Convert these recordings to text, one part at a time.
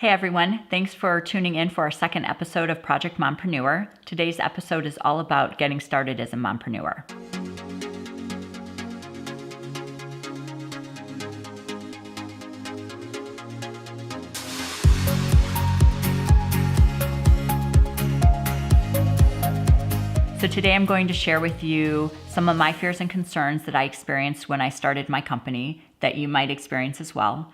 Hey everyone, thanks for tuning in for our second episode of Project Mompreneur. Today's episode is all about getting started as a mompreneur. So today I'm going to share with you some of my fears and concerns that I experienced when I started my company that you might experience as well.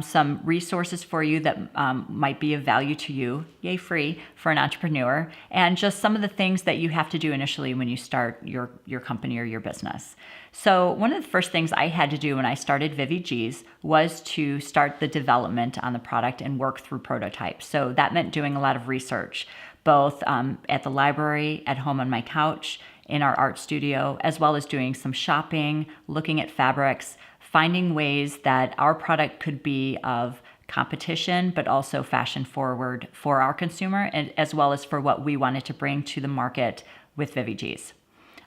Some resources for you that might be of value to you, yay free, for an entrepreneur, and just some of the things that you have to do initially when you start your company or your business. So one of the first things I had to do when I started Vivi G'z was to start the development on the product and work through prototypes. So that meant doing a lot of research, both at the library, at home on my couch, in our art studio, as well as doing some shopping, looking at fabrics, finding ways that our product could be of competition, but also fashion forward for our consumer, and as well as for what we wanted to bring to the market with Vivi G'z.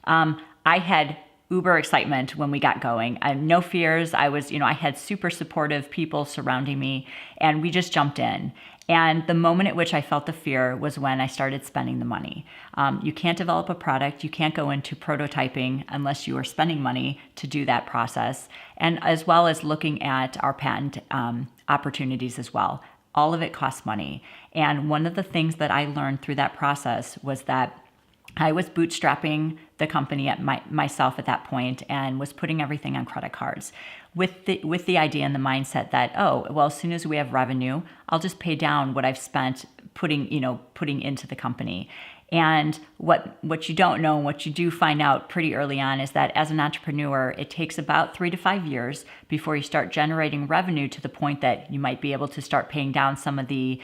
I had uber excitement when we got going. I had no fears. I had super supportive people surrounding me, and we just jumped in. And the moment at which I felt the fear was when I started spending the money. You can't develop a product, you can't go into prototyping unless you are spending money to do that process, and as well as looking at our patent opportunities as well. All of it costs money. And one of the things that I learned through that process was that I was bootstrapping the company at myself at that point and was putting everything on credit cards with the idea and the mindset that, as soon as we have revenue, I'll just pay down what I've spent putting into the company. And what you don't know and what you do find out pretty early on is that as an entrepreneur, it takes about 3 to 5 years before you start generating revenue to the point that you might be able to start paying down some of the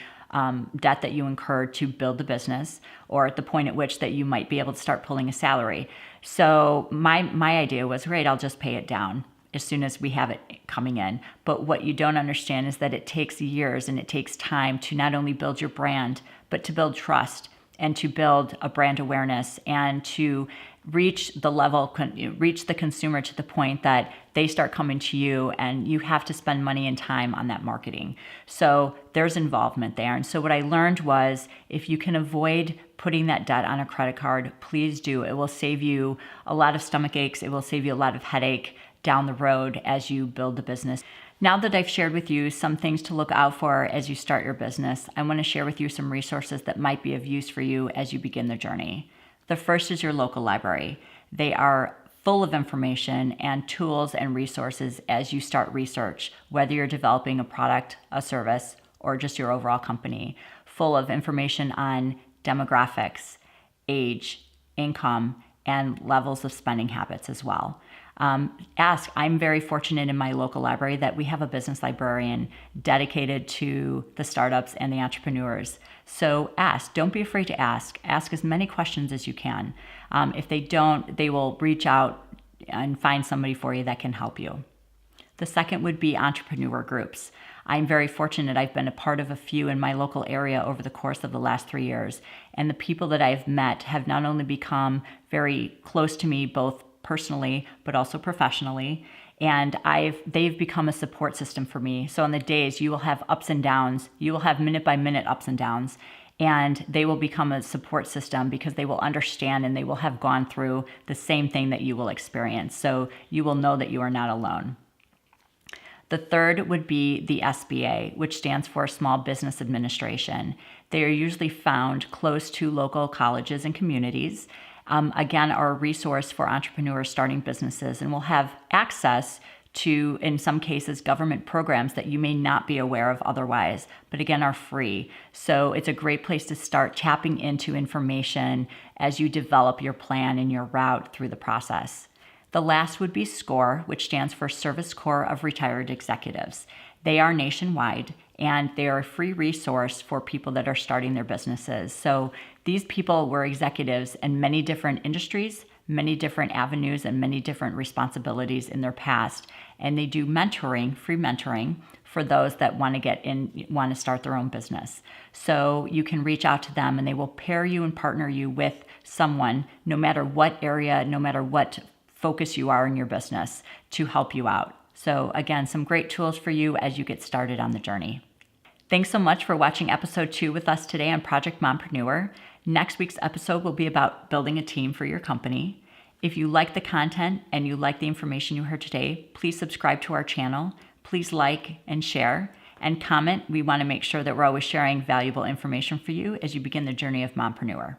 debt that you incurred to build the business, or at the point at which that you might be able to start pulling a salary. So my idea was, great, I'll just pay it down as soon as we have it coming in. But what you don't understand is that it takes years and it takes time to not only build your brand, but to build trust and to build a brand awareness and to reach the consumer to the point that they start coming to you, and you have to spend money and time on that marketing. So there's involvement there. And so what I learned was, if you can avoid putting that debt on a credit card, please do. It will save you a lot of stomach aches. It will save you a lot of headache down the road as you build the business. Now that I've shared with you some things to look out for as you start your business, I want to share with you some resources that might be of use for you as you begin the journey. The first is your local library. They are full of information and tools and resources as you start research, whether you're developing a product, a service, or just your overall company, full of information on demographics, age, income, and levels of spending habits as well. I'm very fortunate in my local library that we have a business librarian dedicated to the startups and the entrepreneurs. So don't be afraid to ask as many questions as you can. If they don't, they will reach out and find somebody for you that can help you. The second would be entrepreneur groups. I'm very fortunate. I've been a part of a few in my local area over the course of the last 3 years. And the people that I've met have not only become very close to me, both personally, but also professionally. And they've become a support system for me. So on the days you will have ups and downs, you will have minute by minute ups and downs, and they will become a support system because they will understand and they will have gone through the same thing that you will experience. So you will know that you are not alone. The third would be the SBA, which stands for Small Business Administration. They are usually found close to local colleges and communities. Again, are a resource for entrepreneurs starting businesses, and will have access to, in some cases, government programs that you may not be aware of otherwise, but again, are free. So it's a great place to start tapping into information as you develop your plan and your route through the process. The last would be SCORE, which stands for Service Corps of Retired Executives. They are nationwide, and they are a free resource for people that are starting their businesses. So these people were executives in many different industries, many different avenues, and many different responsibilities in their past. And they do mentoring, free mentoring, for those that want to start their own business. So you can reach out to them, and they will pair you and partner you with someone, no matter what area, no matter what focus you are in your business, to help you out. So again, some great tools for you as you get started on the journey. Thanks so much for watching episode 2 with us today on Project Mompreneur. Next week's episode will be about building a team for your company. If you like the content and you like the information you heard today, please subscribe to our channel. Please like and share and comment. We want to make sure that we're always sharing valuable information for you as you begin the journey of Mompreneur.